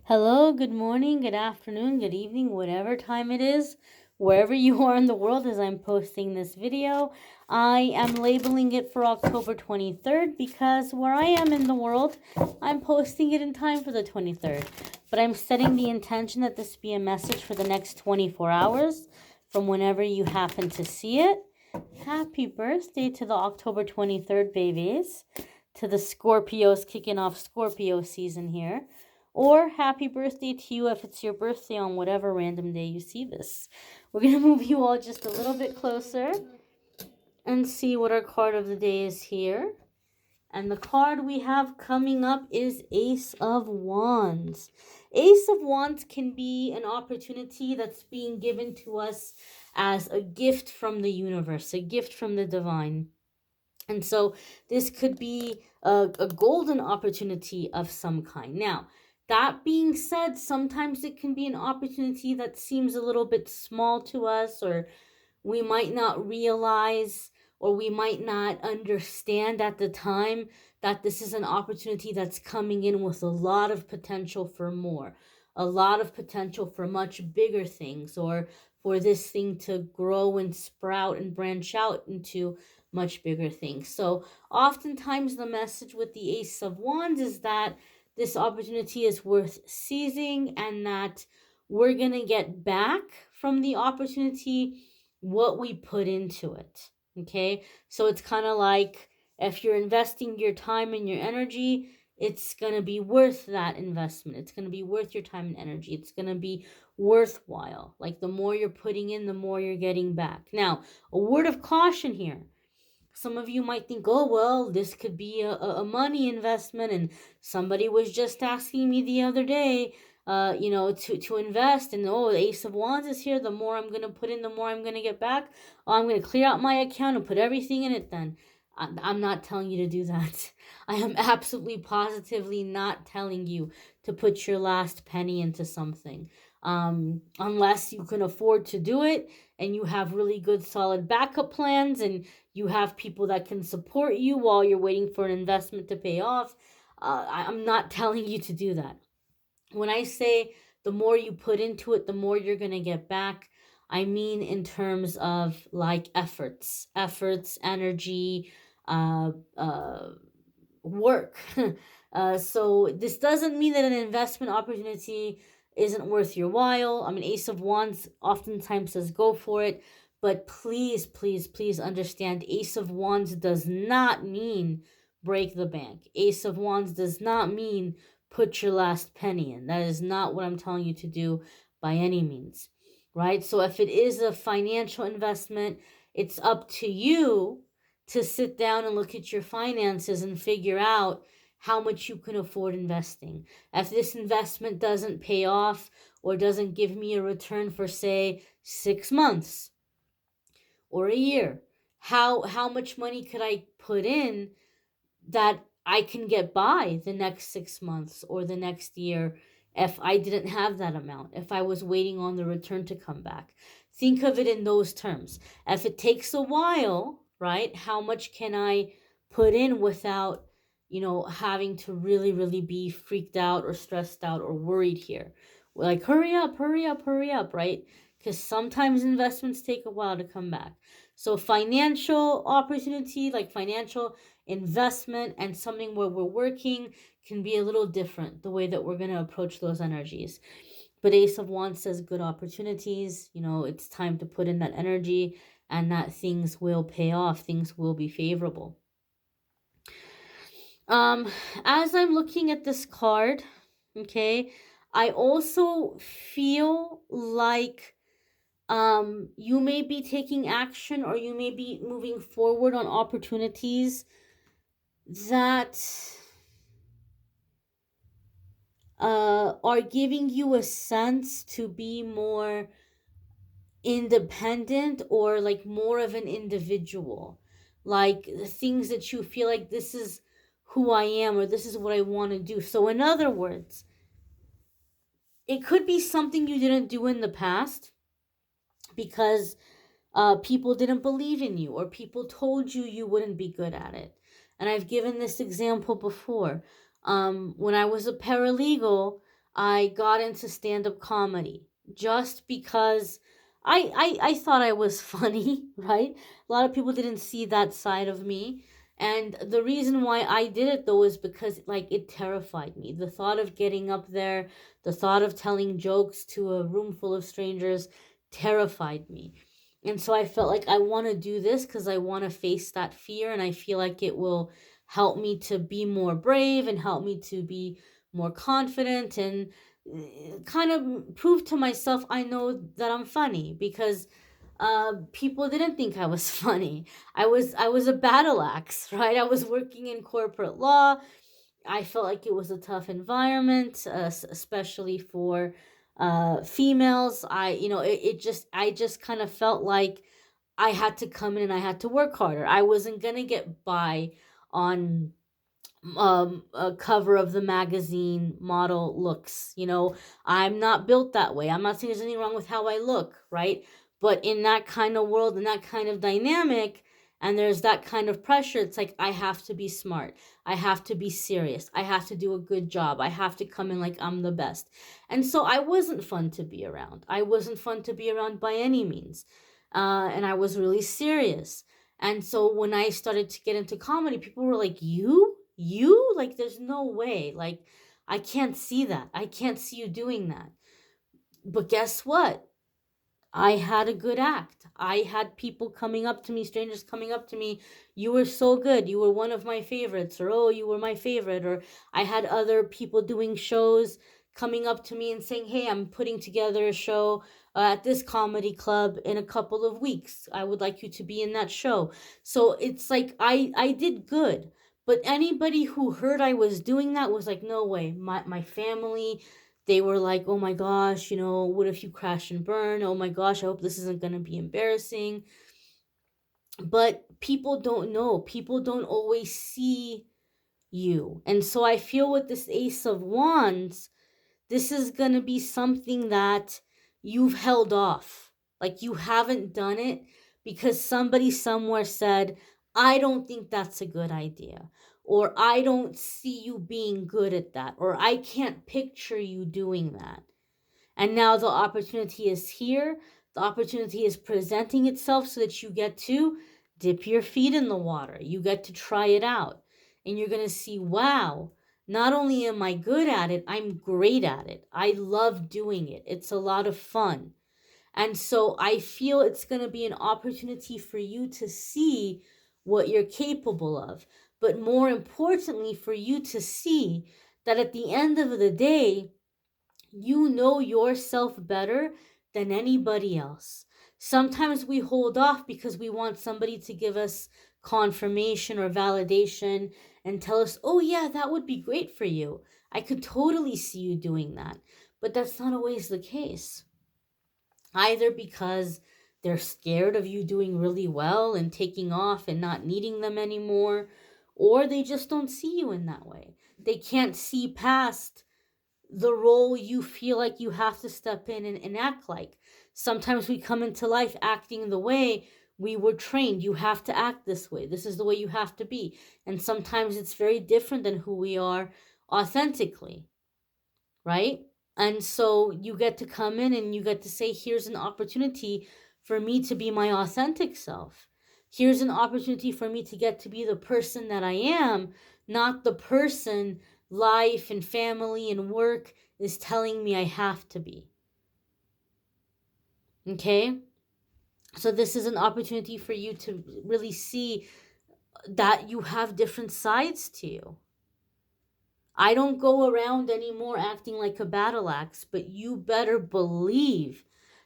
Hello, good morning, good afternoon, good evening, whatever time it is, wherever you are in the world as I'm posting this video. I am labeling it for October 23rd because where I am in the world, I'm posting it in time for the 23rd. But I'm setting the intention that this be a message for the next 24 hours from whenever you happen to see it. Happy birthday to the October 23rd babies, to the Scorpios kicking off Scorpio season here. Or happy birthday to you if it's your birthday on whatever random day you see this. We're going to move you all just a little bit closer and see what our card of the day is here. And the card we have coming up is Ace of Wands. Ace of Wands can be an opportunity that's being given to us as a gift from the universe, a gift from the divine. And so this could be a golden opportunity of some kind. Now, that being said, sometimes it can be an opportunity that seems a little bit small to us, or we might not realize, or we might not understand at the time that this is an opportunity that's coming in with a lot of potential for more, a lot of potential for much bigger things, or for this thing to grow and sprout and branch out into much bigger things. So oftentimes the message with the Ace of Wands is that this opportunity is worth seizing, and that we're going to get back from the opportunity what we put into it. Okay? So it's kind of like if you're investing your time and your energy, it's going to be worth that investment. It's going to be worth your time and energy. It's going to be worthwhile. Like the more you're putting in, the more you're getting back. Now, a word of caution here. Some of you might think, oh, well, this could be a money investment. And somebody was just asking me the other day, to invest. And, oh, the Ace of Wands is here. The more I'm going to put in, the more I'm going to get back. Oh, I'm going to clear out my account and put everything in it then. I'm not telling you to do that. I am absolutely positively not telling you to put your last penny into something. Unless you can afford to do it and you have really good solid backup plans and you have people that can support you while you're waiting for an investment to pay off. I'm not telling you to do that. When I say the more you put into it, the more you're going to get back, I mean in terms of like efforts, energy, work. So this doesn't mean that an investment opportunity isn't worth your while. I mean, Ace of Wands oftentimes says go for it, but please, please, please understand, Ace of Wands does not mean break the bank. Ace of Wands does not mean put your last penny in. That is not what I'm telling you to do by any means, right? So if it is a financial investment, it's up to you to sit down and look at your finances and figure out how much you can afford investing. If this investment doesn't pay off or doesn't give me a return for, say, 6 months or a year, how much money could I put in that I can get by the next 6 months or the next year if I didn't have that amount, if I was waiting on the return to come back? Think of it in those terms. If it takes a while, right, how much can I put in without, having to really, really be freaked out or stressed out or worried here? Like, hurry up, hurry up, hurry up, right? Because sometimes investments take a while to come back. So financial opportunity, like financial investment and something where we're working, can be a little different, the way that we're going to approach those energies. But Ace of Wands says good opportunities, it's time to put in that energy and that things will pay off, things will be favorable. As I'm looking at this card, okay, I also feel like you may be taking action, or you may be moving forward on opportunities that are giving you a sense to be more independent, or like more of an individual. Like the things that you feel like, this is who I am, or this is what I want to do. So, in other words, it could be something you didn't do in the past because people didn't believe in you, or people told you you wouldn't be good at it. And I've given this example before. When I was a paralegal, I got into stand-up comedy just because I thought I was funny, right? A lot of people didn't see that side of me. And the reason why I did it though is because like it terrified me. The thought of getting up there, the thought of telling jokes to a room full of strangers terrified me. And so I felt like I want to do this because I want to face that fear, and I feel like it will help me to be more brave and help me to be more confident and kind of prove to myself I know that I'm funny, because people didn't think I was funny. I was a battle axe, right? I was working in corporate law. I felt like it was a tough environment, especially for females. I just kind of felt like I had to come in and I had to work harder. I wasn't gonna get by on a cover of the magazine model looks. I'm not built that way. I'm not saying there's anything wrong with how I look, right? But in that kind of world, in that kind of dynamic, and there's that kind of pressure, it's like I have to be smart. I have to be serious. I have to do a good job. I have to come in like I'm the best. And so I wasn't fun to be around. I wasn't fun to be around by any means. And I was really serious. And so when I started to get into comedy, people were like, You? Like, there's no way. Like, I can't see that. I can't see you doing that. But guess what? I had a good act. I had people coming up to me, strangers coming up to me. You were so good. You were one of my favorites. Or, oh, you were my favorite. Or I had other people doing shows coming up to me and saying, hey, I'm putting together a show at this comedy club in a couple of weeks. I would like you to be in that show. So it's like I did good. But anybody who heard I was doing that was like, no way. My family, they were like, oh my gosh, what if you crash and burn? Oh my gosh, I hope this isn't going to be embarrassing. But people don't know. People don't always see you. And so I feel with this Ace of Wands, this is going to be something that you've held off. Like you haven't done it because somebody somewhere said, I don't think that's a good idea. Or I don't see you being good at that. Or I can't picture you doing that. And now the opportunity is here. The opportunity is presenting itself so that you get to dip your feet in the water. You get to try it out. And you're going to see, wow, not only am I good at it, I'm great at it. I love doing it. It's a lot of fun. And so I feel it's going to be an opportunity for you to see what you're capable of. But more importantly, for you to see that at the end of the day, you know yourself better than anybody else. Sometimes we hold off because we want somebody to give us confirmation or validation and tell us, oh, yeah, that would be great for you. I could totally see you doing that. But that's not always the case. Either because they're scared of you doing really well and taking off and not needing them anymore, or they just don't see you in that way. They can't see past the role you feel like you have to step in and act like. Sometimes we come into life acting the way we were trained. You have to act this way. This is the way you have to be. And sometimes it's very different than who we are authentically, right? And so you get to come in and you get to say, here's an opportunity for me to be my authentic self. Here's an opportunity for me to get to be the person that I am, not the person life and family and work is telling me I have to be. Okay? So this is an opportunity for you to really see that you have different sides to you. I don't go around anymore acting like a battle axe, but you better believe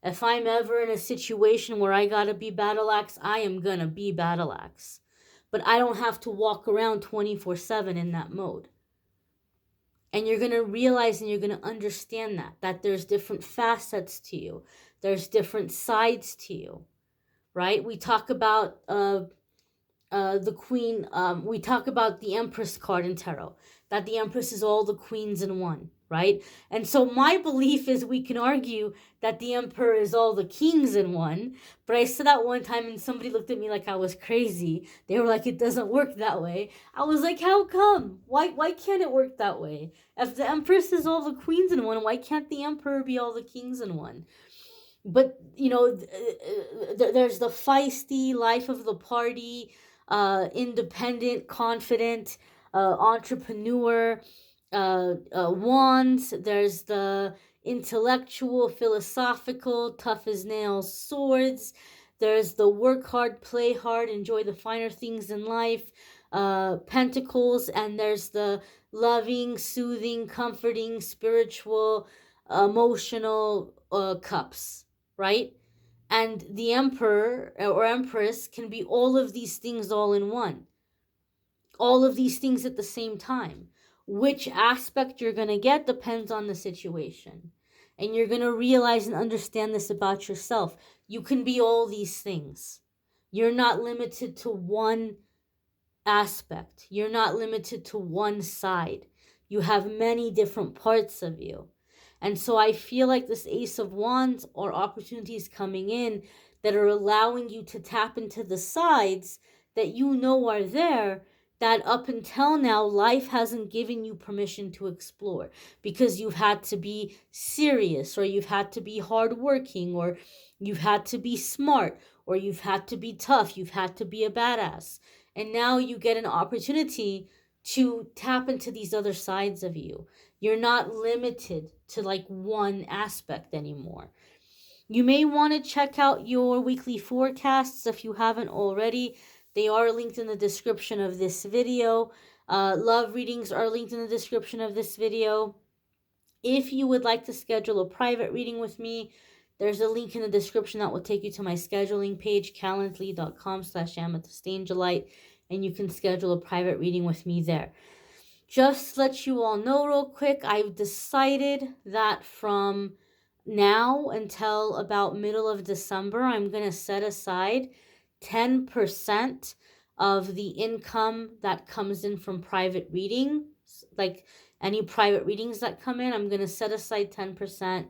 if I'm ever in a situation where I gotta be battle axe, I am gonna be battle axe. But I don't have to walk around 24/7 in that mode. And you're going to realize and you're going to understand that there's different facets to you. There's different sides to you, right? We talk about the queen. We talk about the Empress card in tarot, that the Empress is all the queens in one, right? And so my belief is we can argue that the Emperor is all the kings in one, but I said that one time and somebody looked at me like I was crazy. They were like, it doesn't work that way. I was like, how come? Why can't it work that way? If the Empress is all the queens in one, why can't the Emperor be all the kings in one? But there's the feisty life of the party, independent, confident, entrepreneur, wands. There's the intellectual, philosophical, tough as nails, swords. There's the work hard, play hard, enjoy the finer things in life, pentacles. And there's the loving, soothing, comforting, spiritual, emotional, cups, right? And the emperor or empress can be all of these things all in one, all of these things at the same time. Which aspect you're going to get depends on the situation. And you're going to realize and understand this about yourself. You can be all these things. You're not limited to one aspect. You're not limited to one side. You have many different parts of you. And so I feel like this Ace of Wands are opportunities coming in that are allowing you to tap into the sides that you know are there, that up until now life hasn't given you permission to explore, because you've had to be serious, or you've had to be hardworking, or you've had to be smart, or you've had to be tough, you've had to be a badass. And now you get an opportunity to tap into these other sides of you. You're not limited to like one aspect anymore. You may want to check out your weekly forecasts if you haven't already. They are linked in the description of this video. Love readings are linked in the description of this video. If you would like to schedule a private reading with me, there's a link in the description that will take you to my scheduling page, calendly.com/amethystangelite, and you can schedule a private reading with me there. Just to let you all know real quick, I've decided that from now until about middle of December, I'm going to set aside 10% of the income that comes in from private readings, like any private readings that come in. I'm going to set aside 10%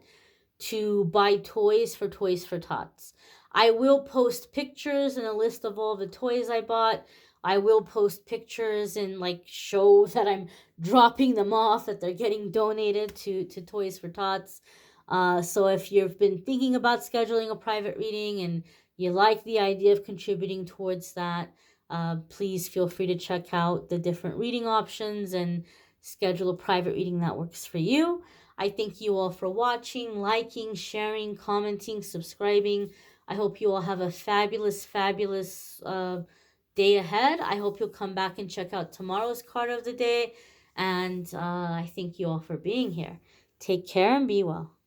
to buy toys for Tots. I will post pictures and a list of all the toys I bought. I will post pictures and like show that I'm dropping them off, that they're getting donated to Toys for Tots. So if you've been thinking about scheduling a private reading and you like the idea of contributing towards that, please feel free to check out the different reading options and schedule a private reading that works for you. I thank you all for watching, liking, sharing, commenting, subscribing. I hope you all have a fabulous, fabulous day ahead. I hope you'll come back and check out tomorrow's card of the day. And I thank you all for being here. Take care and be well.